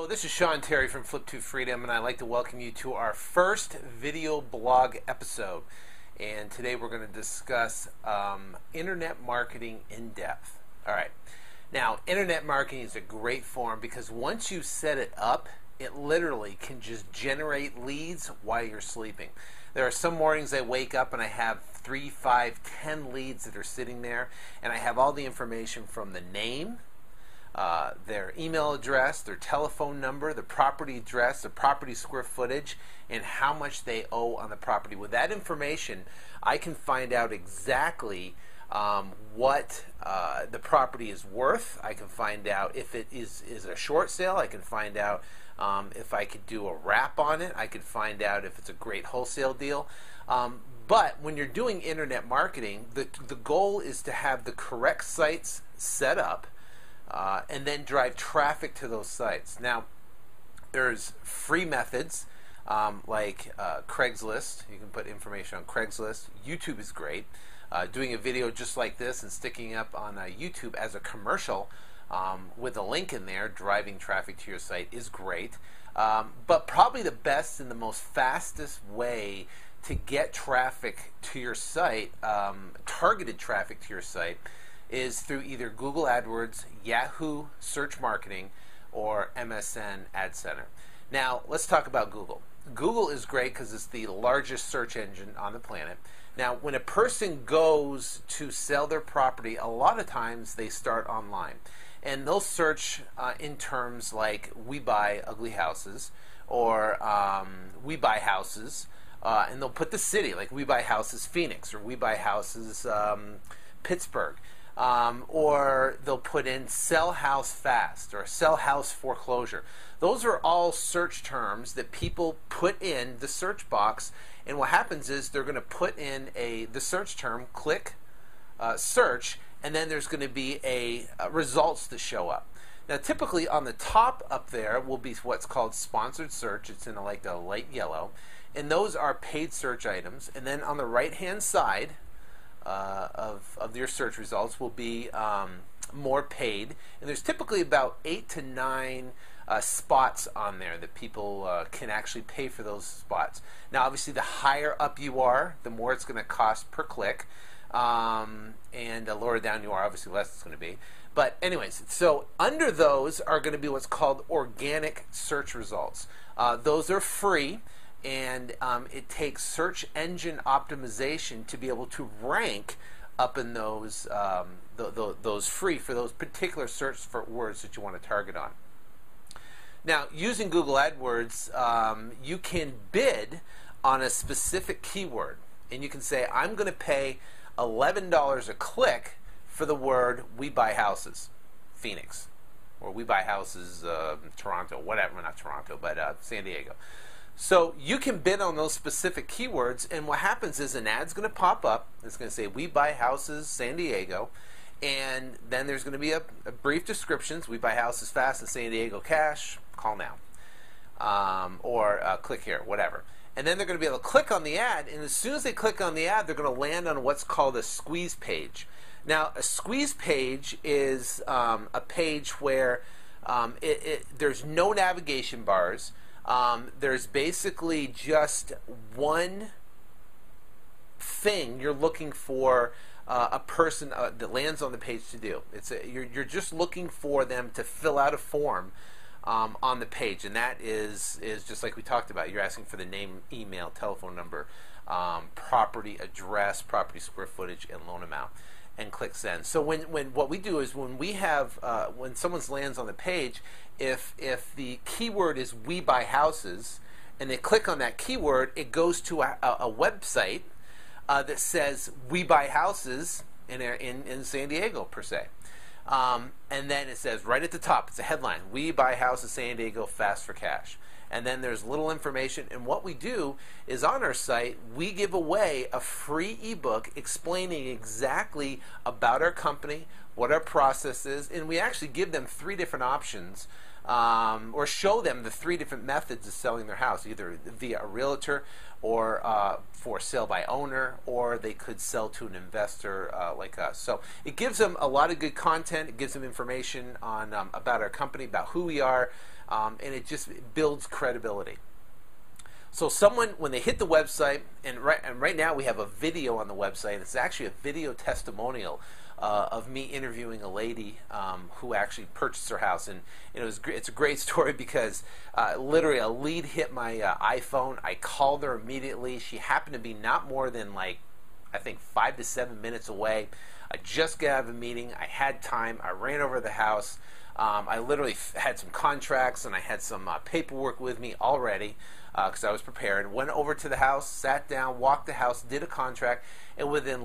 This is Sean Terry from Flip to Freedom, and I'd like to welcome you to our first video blog episode. And today we're going to discuss internet marketing in depth. All right. Now, internet marketing is a great form because once you set it up, it literally can just generate leads while you're sleeping. There are some mornings I wake up and I have 3, 5, 10 leads that are sitting there, and I have all the information from the name, their email address, their telephone number, the property address, the property square footage, and how much they owe on the property. With that information, I can find out exactly what the property is worth. I can find out if it is a short sale. I can find out if I could do a wrap on it. I could find out if it's a great wholesale deal. But when you're doing internet marketing, the goal is to have the correct sites set up and then drive traffic to those sites. Now, there's free methods like Craigslist. You can put information on Craigslist. YouTube is great. Doing a video just like this and sticking up on YouTube as a commercial with a link in there, driving traffic to your site is great. But probably the best and the most fastest way to get traffic to your site, targeted traffic to your site, is through either Google AdWords, Yahoo Search Marketing, or MSN Ad Center. Now, let's talk about Google. Google is great because it's the largest search engine on the planet. Now, when a person goes to sell their property, a lot of times they start online. And they'll search in terms like "we buy ugly houses" or "we buy houses," and they'll put the city, like "we buy houses Phoenix" or "we buy houses Pittsburgh." Or they'll put in "sell house fast" or "sell house foreclosure." Those are all search terms that people put in the search box, and what happens is they're going to put in the search term, click search, and then there's going to be results that show up. Now, typically on the top up there will be what's called sponsored search. It's in like the light yellow, and those are paid search items. And then on the right-hand side of your search results will be more paid, and there's typically about 8 to 9 spots on there that people can actually pay for those spots. Now, obviously, the higher up you are, the more it's going to cost per click, and the lower down you are, obviously, less it's going to be. But anyways, so under those are going to be what's called organic search results. Those are free. And it takes search engine optimization to be able to rank up in those free for those particular search for words that you want to target on. Now, using Google AdWords, you can bid on a specific keyword, and you can say, I'm going to pay $11 a click for the word "we buy houses Phoenix," or "we buy houses Toronto," whatever, not Toronto, but San Diego. So you can bid on those specific keywords, and what happens is an ad's going to pop up. It's going to say "we buy houses San Diego," and then there's going to be a brief descriptions: "we buy houses fast in San Diego cash, call now," or "click here," whatever. And then they're going to be able to click on the ad, and as soon as they click on the ad, they're going to land on what's called a squeeze page. Now, a squeeze page is a page where there's no navigation bars. There's basically just one thing you're looking for a person that lands on the page to do. You're just looking for them to fill out a form on the page, and that is just like we talked about. You're asking for the name, email, telephone number, property address, property square footage, and loan amount, and click send. So when what we do is when we have when someone lands on the page, if the keyword is "we buy houses" and they click on that keyword, it goes to a website that says "we buy houses" in San Diego per se, and then it says right at the top, it's a headline: "We buy houses San Diego fast for cash." And then there's little information, and what we do is on our site we give away a free ebook explaining exactly about our company, what our process is, and we actually give them 3 different options, or show them the 3 different methods of selling their house, either via a realtor or for sale by owner, or they could sell to an investor like us. So it gives them a lot of good content. It gives them information on about our company, about who we are, and it just builds credibility. So someone, when they hit the website, and right now we have a video on the website. It's actually a video testimonial of me interviewing a lady who actually purchased her house, and it's a great story because literally a lead hit my iPhone. I called her immediately. She happened to be not more than I think 5 to 7 minutes away. I just got out of a meeting. I had time. I ran over to the house. I literally had some contracts and I had some paperwork with me already because I was prepared. Went over to the house, sat down, walked the house, did a contract, and within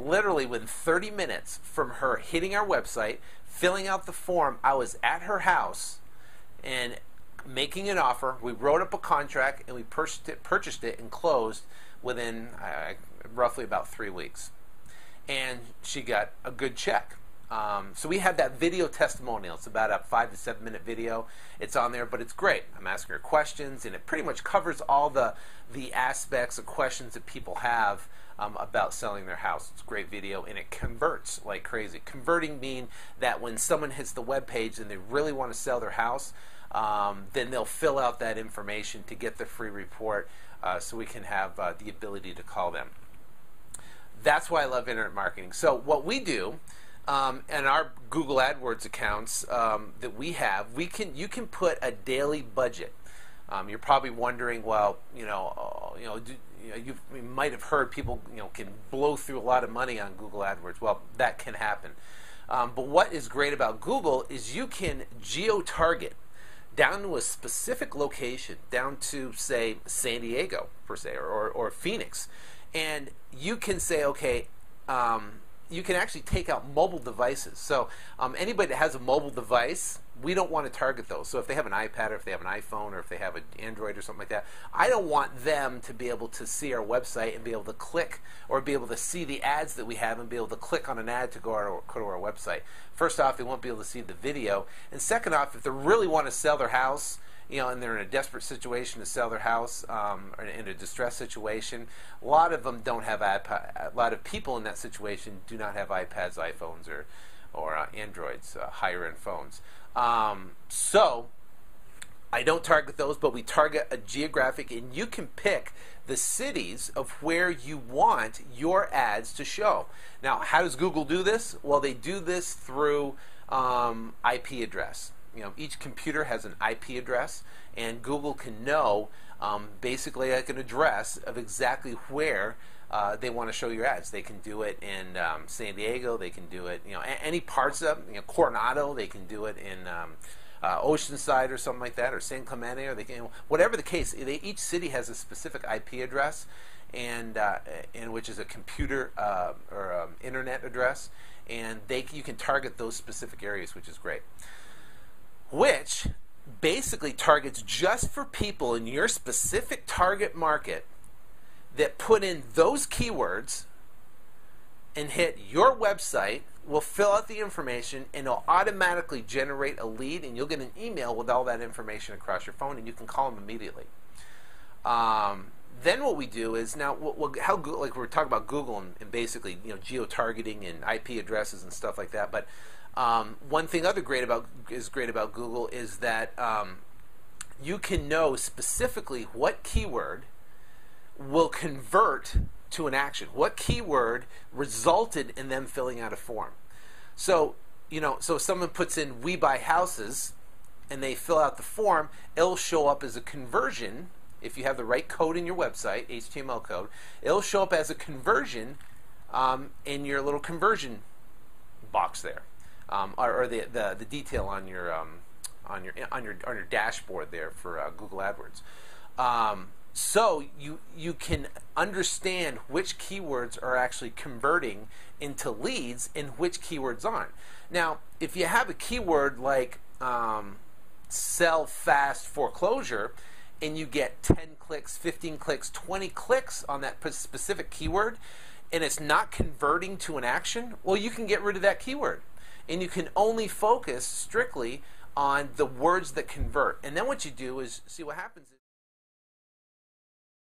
30 minutes from her hitting our website, filling out the form, I was at her house and making an offer. We wrote up a contract and we purchased it and closed within roughly about 3 weeks. And she got a good check. So we have that video testimonial. It's about a 5 to 7 minute video. It's on there, but it's great. I'm asking her questions, and it pretty much covers all the aspects of questions that people have about selling their house. It's a great video, and it converts like crazy. Converting mean that when someone hits the web page and they really want to sell their house, then they'll fill out that information to get the free report so we can have the ability to call them. That's why I love internet marketing. So what we do, and our Google AdWords accounts that we have, you can put a daily budget. You're probably wondering, well, you might have heard people can blow through a lot of money on Google AdWords. Well, that can happen. But what is great about Google is you can geo-target down to a specific location, down to say San Diego per se, or Phoenix, and you can say, okay. You can actually take out mobile devices. So anybody that has a mobile device, we don't want to target those. So if they have an iPad, or if they have an iPhone, or if they have an Android or something like that, I don't want them to be able to see our website and be able to click, or be able to see the ads that we have and be able to click on an ad to go to our website. First off, they won't be able to see the video. And second off, if they really want to sell their house, and they're in a desperate situation to sell their house, or in a distressed situation, a lot of them don't have iPad. A lot of people in that situation do not have iPads, iPhones, or Androids, higher end phones. So I don't target those, but we target a geographic, and you can pick the cities of where you want your ads to show. Now, how does Google do this? Well, they do this through IP address. Each computer has an IP address, and Google can know basically like an address of exactly where they want to show your ads. They can do it in San Diego. They can do it, any parts of Coronado. They can do it in Oceanside or something like that, or San Clemente, or they can, whatever the case. Each city has a specific IP address, and which is a computer or internet address, and you can target those specific areas, which is great. Which basically targets just for people in your specific target market that put in those keywords and hit your website, will fill out the information, and it'll automatically generate a lead, and you'll get an email with all that information across your phone, and you can call them immediately. Then what we do is, now how like we're talking about Google and basically geo-targeting and IP addresses and stuff like that, but one thing great about Google is that you can know specifically what keyword will convert to an action. What keyword resulted in them filling out a form? So so if someone puts in "we buy houses" and they fill out the form, it'll show up as a conversion. If you have the right code in your website, HTML code, it'll show up as a conversion in your little conversion box there. Or the detail on your dashboard there for Google AdWords. So you can understand which keywords are actually converting into leads and which keywords aren't. Now, if you have a keyword like sell fast foreclosure, and you get 10 clicks, 15 clicks, 20 clicks on that specific keyword, and it's not converting to an action, well, you can get rid of that keyword. And you can only focus strictly on the words that convert. And then what you do is, see what happens